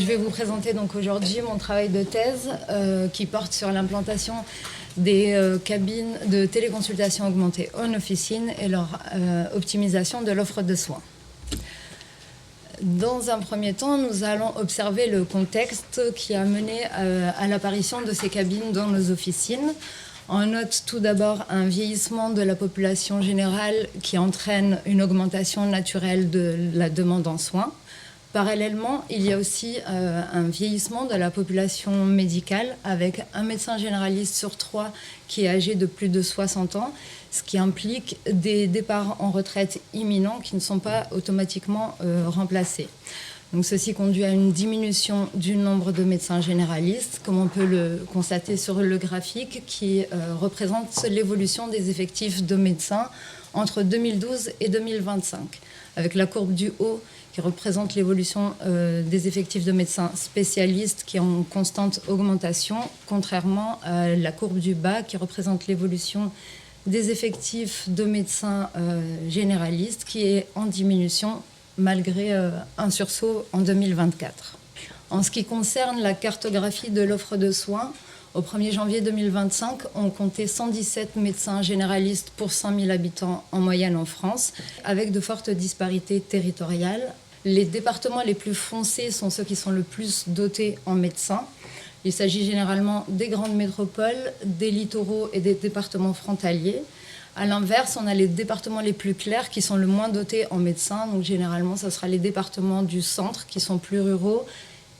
Je vais vous présenter donc aujourd'hui mon travail de thèse qui porte sur l'implantation des cabines de téléconsultation augmentée en officine et leur optimisation de l'offre de soins. Dans un premier temps, nous allons observer le contexte qui a mené à l'apparition de ces cabines dans nos officines. On note tout d'abord un vieillissement de la population générale qui entraîne une augmentation naturelle de la demande en soins. Parallèlement, il y a aussi un vieillissement de la population médicale avec un médecin généraliste sur 3 qui est âgé de plus de 60 ans, ce qui implique des départs en retraite imminents qui ne sont pas automatiquement remplacés. Donc, ceci conduit à une diminution du nombre de médecins généralistes, comme on peut le constater sur le graphique qui représente l'évolution des effectifs de médecins entre 2012 et 2025, avec la courbe du haut qui représente l'évolution des effectifs de médecins spécialistes qui est en constante augmentation, contrairement à la courbe du bas qui représente l'évolution des effectifs de médecins généralistes qui est en diminution malgré un sursaut en 2024. En ce qui concerne la cartographie de l'offre de soins, au 1er janvier 2025, on comptait 117 médecins généralistes pour 100 000 habitants en moyenne en France, avec de fortes disparités territoriales. Les départements les plus foncés sont ceux qui sont le plus dotés en médecins. Il s'agit généralement des grandes métropoles, des littoraux et des départements frontaliers. À l'inverse, on a les départements les plus clairs qui sont le moins dotés en médecins. Donc généralement, ce sera les départements du centre qui sont plus ruraux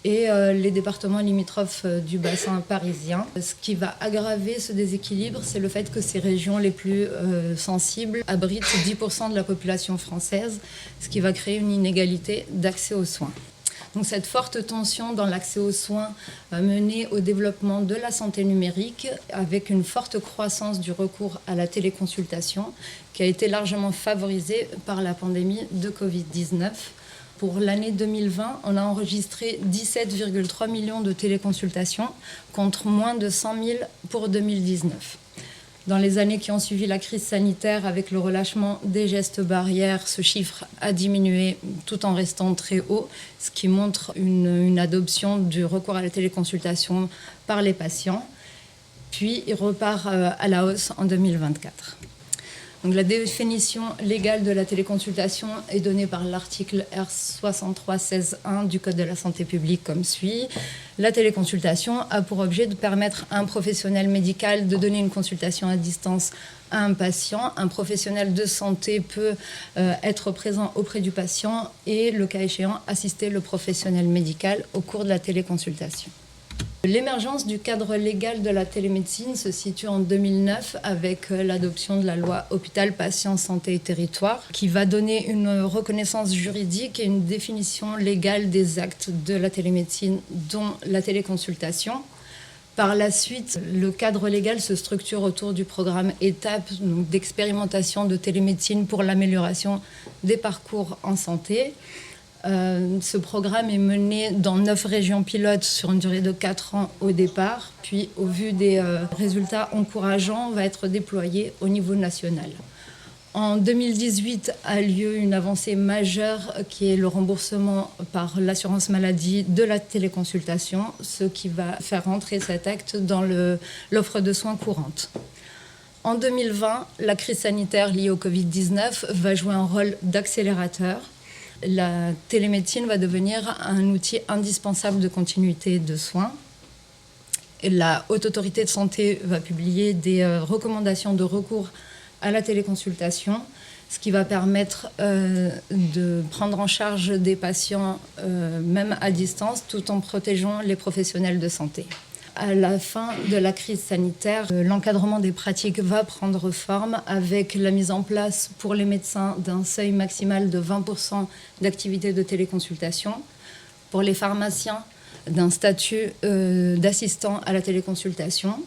et les départements limitrophes du bassin parisien. Ce qui va aggraver ce déséquilibre, c'est le fait que ces régions les plus sensibles abritent 10% de la population française, ce qui va créer une inégalité d'accès aux soins. Donc cette forte tension dans l'accès aux soins va mener au développement de la santé numérique avec une forte croissance du recours à la téléconsultation qui a été largement favorisée par la pandémie de Covid-19. Pour l'année 2020, on a enregistré 17,3 millions de téléconsultations contre moins de 100 000 pour 2019. Dans les années qui ont suivi la crise sanitaire, avec le relâchement des gestes barrières, ce chiffre a diminué tout en restant très haut, ce qui montre une adoption du recours à la téléconsultation par les patients. Puis il repart à la hausse en 2024. Donc, la définition légale de la téléconsultation est donnée par l'article R6316-1 du Code de la santé publique comme suit. La téléconsultation a pour objet de permettre à un professionnel médical de donner une consultation à distance à un patient. Un professionnel de santé peut être présent auprès du patient et, le cas échéant, assister le professionnel médical au cours de la téléconsultation. L'émergence du cadre légal de la télémédecine se situe en 2009 avec l'adoption de la loi Hôpital, Patients, Santé et Territoire qui va donner une reconnaissance juridique et une définition légale des actes de la télémédecine, dont la téléconsultation. Par la suite, le cadre légal se structure autour du programme ETAP d'expérimentation de télémédecine pour l'amélioration des parcours en santé. Ce programme est mené dans 9 régions pilotes sur une durée de 4 ans au départ, puis au vu des résultats encourageants, va être déployé au niveau national. En 2018 a lieu une avancée majeure qui est le remboursement par l'assurance maladie de la téléconsultation, ce qui va faire entrer cet acte dans l'offre de soins courante. En 2020, la crise sanitaire liée au Covid-19 va jouer un rôle d'accélérateur. La télémédecine va devenir un outil indispensable de continuité de soins. Et la Haute Autorité de Santé va publier des recommandations de recours à la téléconsultation, ce qui va permettre de prendre en charge des patients même à distance, tout en protégeant les professionnels de santé. À la fin de la crise sanitaire, l'encadrement des pratiques va prendre forme avec la mise en place pour les médecins d'un seuil maximal de 20% d'activité de téléconsultation, pour les pharmaciens d'un statut d'assistant à la téléconsultation,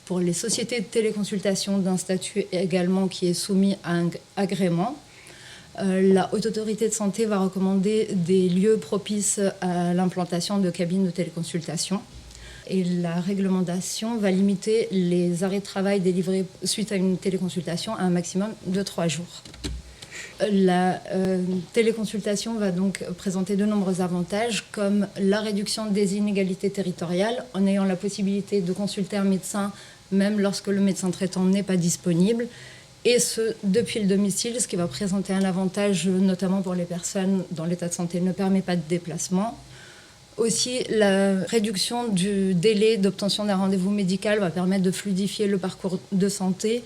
pour les sociétés de téléconsultation d'un statut également qui est soumis à un agrément. La Haute Autorité de Santé va recommander des lieux propices à l'implantation de cabines de téléconsultation. Et la réglementation va limiter les arrêts de travail délivrés suite à une téléconsultation à un maximum de 3 jours. La téléconsultation va donc présenter de nombreux avantages, comme la réduction des inégalités territoriales, en ayant la possibilité de consulter un médecin même lorsque le médecin traitant n'est pas disponible, et ce, depuis le domicile, ce qui va présenter un avantage notamment pour les personnes dont l'état de santé ne permet pas de déplacement. Aussi, la réduction du délai d'obtention d'un rendez-vous médical va permettre de fluidifier le parcours de santé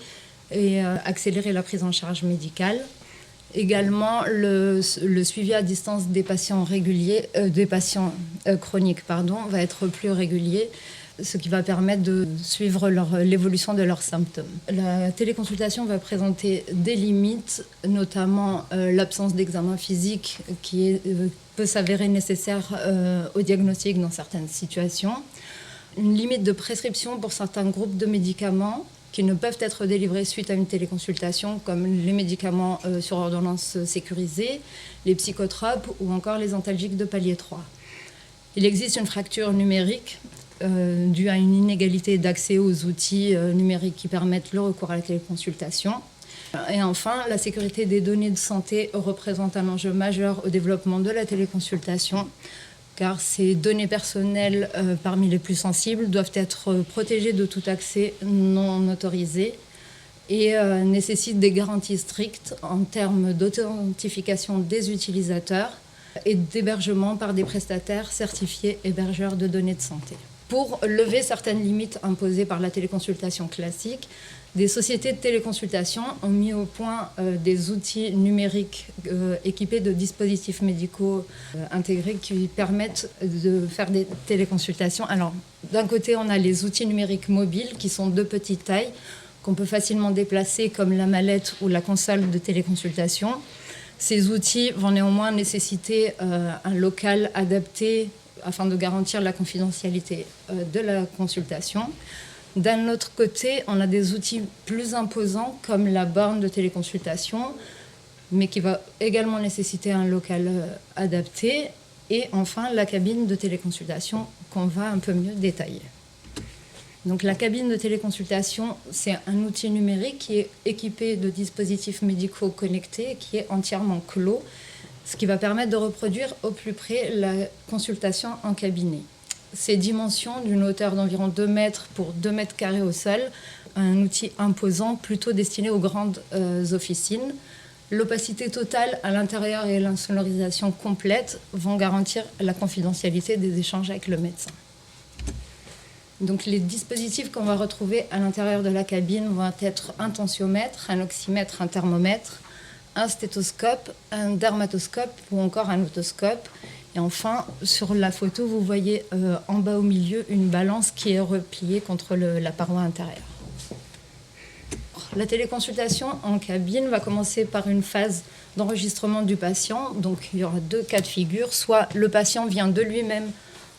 et accélérer la prise en charge médicale. Également, le suivi à distance des patients chroniques, va être plus régulier, ce qui va permettre de suivre l'évolution de leurs symptômes. La téléconsultation va présenter des limites, notamment l'absence d'examen physique qui peut s'avérer nécessaire au diagnostic dans certaines situations, une limite de prescription pour certains groupes de médicaments qui ne peuvent être délivrés suite à une téléconsultation, comme les médicaments sur ordonnance sécurisée, les psychotropes ou encore les antalgiques de palier 3. Il existe une fracture numérique due à une inégalité d'accès aux outils numériques qui permettent le recours à la téléconsultation. Et enfin, la sécurité des données de santé représente un enjeu majeur au développement de la téléconsultation, car ces données personnelles parmi les plus sensibles doivent être protégées de tout accès non autorisé et nécessitent des garanties strictes en termes d'authentification des utilisateurs et d'hébergement par des prestataires certifiés hébergeurs de données de santé. Pour lever certaines limites imposées par la téléconsultation classique, des sociétés de téléconsultation ont mis au point des outils numériques équipés de dispositifs médicaux intégrés qui permettent de faire des téléconsultations. Alors, d'un côté, on a les outils numériques mobiles qui sont de petite taille, qu'on peut facilement déplacer comme la mallette ou la console de téléconsultation. Ces outils vont néanmoins nécessiter un local adapté afin de garantir la confidentialité de la consultation. D'un autre côté, on a des outils plus imposants comme la borne de téléconsultation, mais qui va également nécessiter un local adapté. Et enfin, la cabine de téléconsultation qu'on va un peu mieux détailler. Donc la cabine de téléconsultation, c'est un outil numérique qui est équipé de dispositifs médicaux connectés, qui est entièrement clos, ce qui va permettre de reproduire au plus près la consultation en cabinet. Ces dimensions, d'une hauteur d'environ 2 mètres pour 2 mètres carrés au sol, un outil imposant plutôt destiné aux grandes officines. L'opacité totale à l'intérieur et l'insonorisation complète vont garantir la confidentialité des échanges avec le médecin. Donc les dispositifs qu'on va retrouver à l'intérieur de la cabine vont être un tensiomètre, un oxymètre, un thermomètre, un stéthoscope, un dermatoscope ou encore un otoscope. Et enfin, sur la photo, vous voyez en bas au milieu une balance qui est repliée contre la paroi intérieure. La téléconsultation en cabine va commencer par une phase d'enregistrement du patient. Donc il y aura 2 cas de figure. Soit le patient vient de lui-même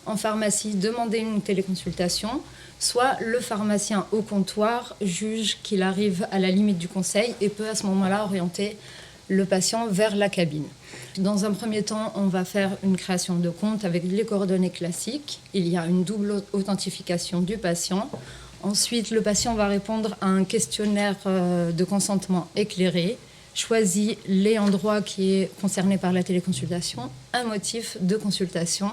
en pharmacie demander une téléconsultation, soit le pharmacien au comptoir juge qu'il arrive à la limite du conseil et peut à ce moment-là orienter le patient vers la cabine. Dans un premier temps, on va faire une création de compte avec les coordonnées classiques. Il y a une double authentification du patient. Ensuite, le patient va répondre à un questionnaire de consentement éclairé, choisit l'ayant droit qui est concerné par la téléconsultation, un motif de consultation.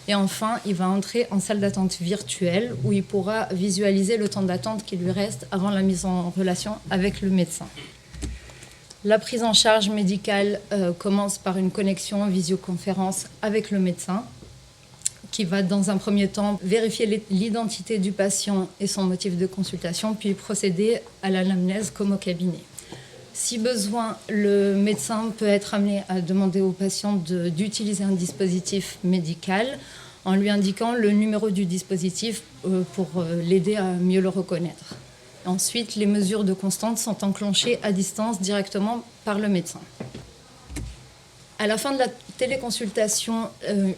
Et enfin, il va entrer en salle d'attente virtuelle où il pourra visualiser le temps d'attente qui lui reste avant la mise en relation avec le médecin. La prise en charge médicale commence par une connexion en visioconférence avec le médecin qui va dans un premier temps vérifier l'identité du patient et son motif de consultation, puis procéder à l'anamnèse comme au cabinet. Si besoin, le médecin peut être amené à demander au patient d'utiliser un dispositif médical en lui indiquant le numéro du dispositif pour l'aider à mieux le reconnaître. Ensuite, les mesures de constante sont enclenchées à distance directement par le médecin. À la fin de la téléconsultation,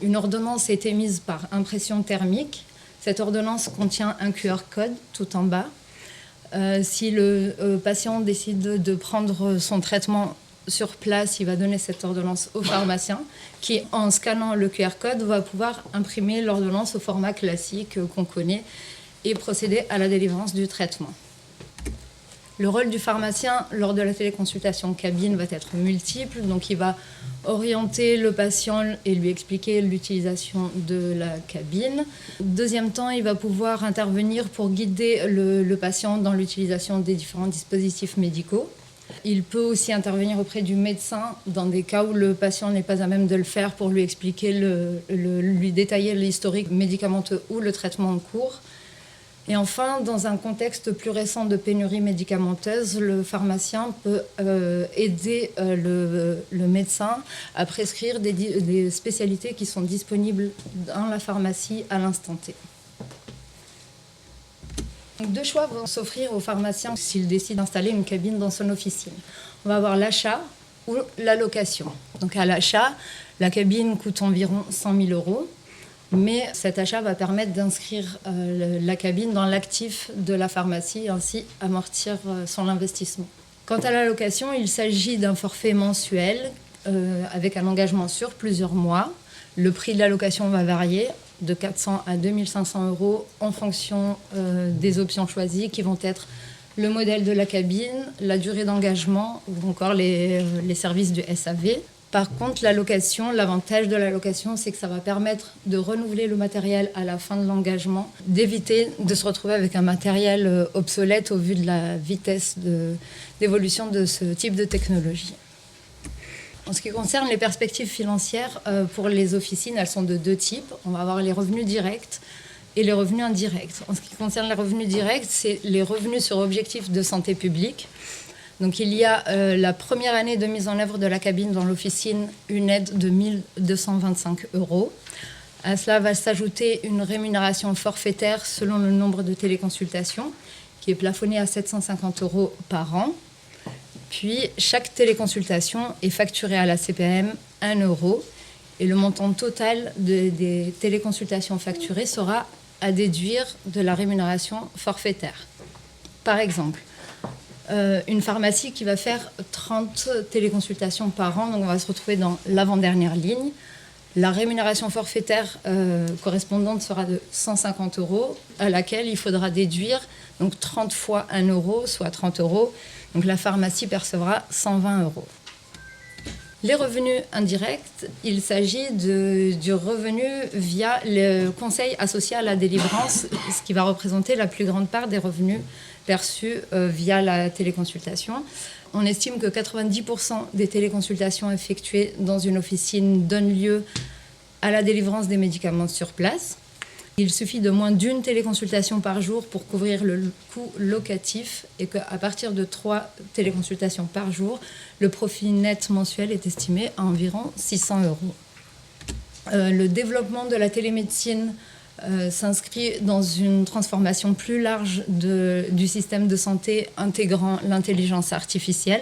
une ordonnance est émise par impression thermique. Cette ordonnance contient un QR code tout en bas. Si le patient décide de prendre son traitement sur place, il va donner cette ordonnance au pharmacien qui, en scannant le QR code, va pouvoir imprimer l'ordonnance au format classique qu'on connaît et procéder à la délivrance du traitement. Le rôle du pharmacien lors de la téléconsultation cabine va être multiple, donc il va orienter le patient et lui expliquer l'utilisation de la cabine. Deuxième temps, il va pouvoir intervenir pour guider le patient dans l'utilisation des différents dispositifs médicaux. Il peut aussi intervenir auprès du médecin dans des cas où le patient n'est pas à même de le faire pour lui expliquer, lui détailler l'historique médicamenteux ou le traitement en cours. Et enfin, dans un contexte plus récent de pénurie médicamenteuse, le pharmacien peut aider le médecin à prescrire des spécialités qui sont disponibles dans la pharmacie à l'instant T. Donc, deux choix vont s'offrir au pharmacien s'il décide d'installer une cabine dans son officine. On va avoir l'achat ou la location. Donc à l'achat, la cabine coûte environ 100 000 €. Mais cet achat va permettre d'inscrire la cabine dans l'actif de la pharmacie et ainsi amortir son investissement. Quant à la location, il s'agit d'un forfait mensuel avec un engagement sur plusieurs mois. Le prix de la location va varier de 400 à 2500 € en fonction des options choisies qui vont être le modèle de la cabine, la durée d'engagement ou encore les services du SAV. Par contre, l'avantage de la location, c'est que ça va permettre de renouveler le matériel à la fin de l'engagement, d'éviter de se retrouver avec un matériel obsolète au vu de la vitesse d'évolution de ce type de technologie. En ce qui concerne les perspectives financières pour les officines, elles sont de deux types. On va avoir les revenus directs et les revenus indirects. En ce qui concerne les revenus directs, c'est les revenus sur objectifs de santé publique. Donc il y a la première année de mise en œuvre de la cabine dans l'officine, une aide de 1 225 €. À cela va s'ajouter une rémunération forfaitaire selon le nombre de téléconsultations, qui est plafonnée à 750 € par an. Puis chaque téléconsultation est facturée à la CPAM 1 € et le montant total des téléconsultations facturées sera à déduire de la rémunération forfaitaire. Par exemple, une pharmacie qui va faire 30 téléconsultations par an, donc on va se retrouver dans l'avant-dernière ligne. La rémunération forfaitaire correspondante sera de 150 €, à laquelle il faudra déduire donc 30 fois 1 €, soit 30 €. Donc la pharmacie percevra 120 €. Les revenus indirects, il s'agit du revenu via le conseil associé à la délivrance, ce qui va représenter la plus grande part des revenus perçus via la téléconsultation. On estime que 90% des téléconsultations effectuées dans une officine donnent lieu à la délivrance des médicaments sur place. Il suffit de moins d'une téléconsultation par jour pour couvrir le coût locatif et qu'à partir de 3 téléconsultations par jour, le profit net mensuel est estimé à environ 600 €. Le développement de la télémédecine s'inscrit dans une transformation plus large du système de santé intégrant l'intelligence artificielle.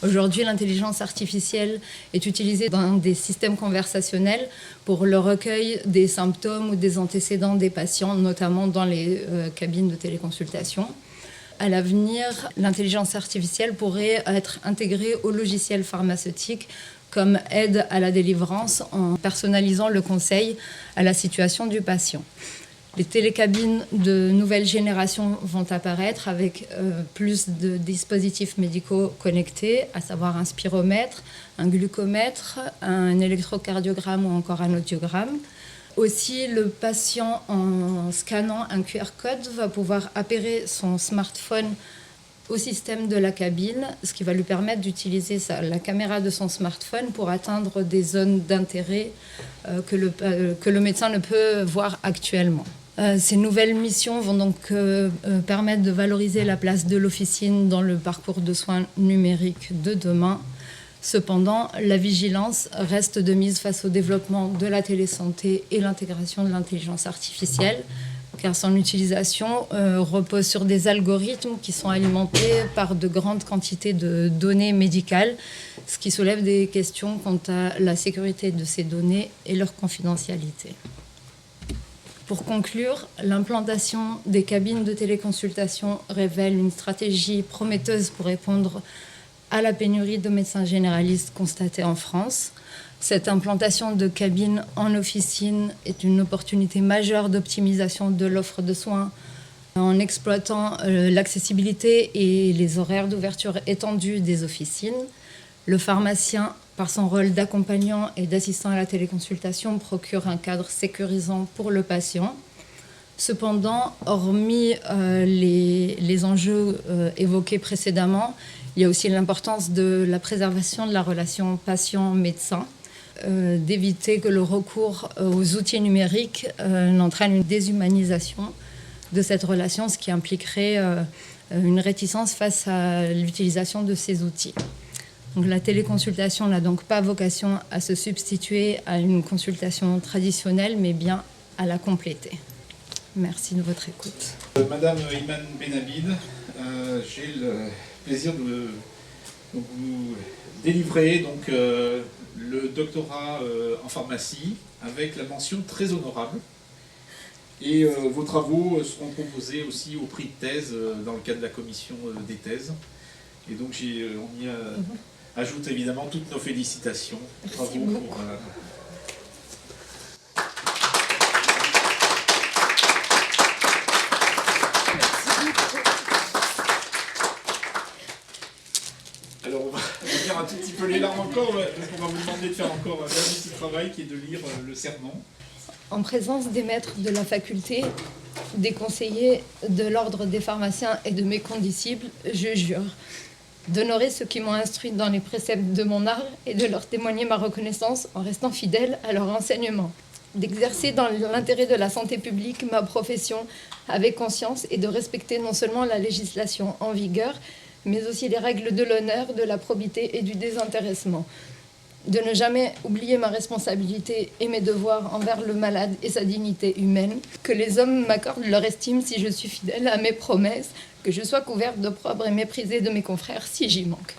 Aujourd'hui, l'intelligence artificielle est utilisée dans des systèmes conversationnels pour le recueil des symptômes ou des antécédents des patients, notamment dans les cabines de téléconsultation. À l'avenir, l'intelligence artificielle pourrait être intégrée au logiciel pharmaceutique comme aide à la délivrance en personnalisant le conseil à la situation du patient. Les télécabines de nouvelle génération vont apparaître avec plus de dispositifs médicaux connectés, à savoir un spiromètre, un glucomètre, un électrocardiogramme ou encore un audiogramme. Aussi, le patient, en scannant un QR code, va pouvoir appairer son smartphone au système de la cabine, ce qui va lui permettre d'utiliser la caméra de son smartphone pour atteindre des zones d'intérêt que le médecin ne peut voir actuellement. Ces nouvelles missions vont donc permettre de valoriser la place de l'officine dans le parcours de soins numériques de demain. Cependant, la vigilance reste de mise face au développement de la télésanté et l'intégration de l'intelligence artificielle, car son utilisation repose sur des algorithmes qui sont alimentés par de grandes quantités de données médicales, ce qui soulève des questions quant à la sécurité de ces données et leur confidentialité. Pour conclure, l'implantation des cabines de téléconsultation révèle une stratégie prometteuse pour répondre à la pénurie de médecins généralistes constatée en France. Cette implantation de cabines en officine est une opportunité majeure d'optimisation de l'offre de soins en exploitant l'accessibilité et les horaires d'ouverture étendus des officines. Le pharmacien, par son rôle d'accompagnant et d'assistant à la téléconsultation, procure un cadre sécurisant pour le patient. Cependant, hormis les enjeux évoqués précédemment, il y a aussi l'importance de la préservation de la relation patient-médecin, d'éviter que le recours aux outils numériques n'entraîne une déshumanisation de cette relation, ce qui impliquerait une réticence face à l'utilisation de ces outils. Donc, la téléconsultation n'a donc pas vocation à se substituer à une consultation traditionnelle, mais bien à la compléter. Merci de votre écoute. Madame Iman Benabid, j'ai le plaisir de vous délivrer donc, le doctorat en pharmacie avec la mention très honorable. Et vos travaux seront proposés aussi au prix de thèse dans le cadre de la commission des thèses. Et donc on y ajoute évidemment toutes nos félicitations. Merci beaucoup. Alors on va lire un tout petit peu les larmes encore, parce qu'on va vous demander de faire encore un dernier petit travail qui est de lire le serment. En présence des maîtres de la faculté, des conseillers de l'ordre des pharmaciens et de mes condisciples, je jure d'honorer ceux qui m'ont instruit dans les préceptes de mon art et de leur témoigner ma reconnaissance en restant fidèle à leur enseignement. D'exercer dans l'intérêt de la santé publique ma profession avec conscience et de respecter non seulement la législation en vigueur, mais aussi les règles de l'honneur, de la probité et du désintéressement. De ne jamais oublier ma responsabilité et mes devoirs envers le malade et sa dignité humaine, que les hommes m'accordent leur estime si je suis fidèle à mes promesses, que je sois couverte d'opprobre et méprisée de mes confrères si j'y manque.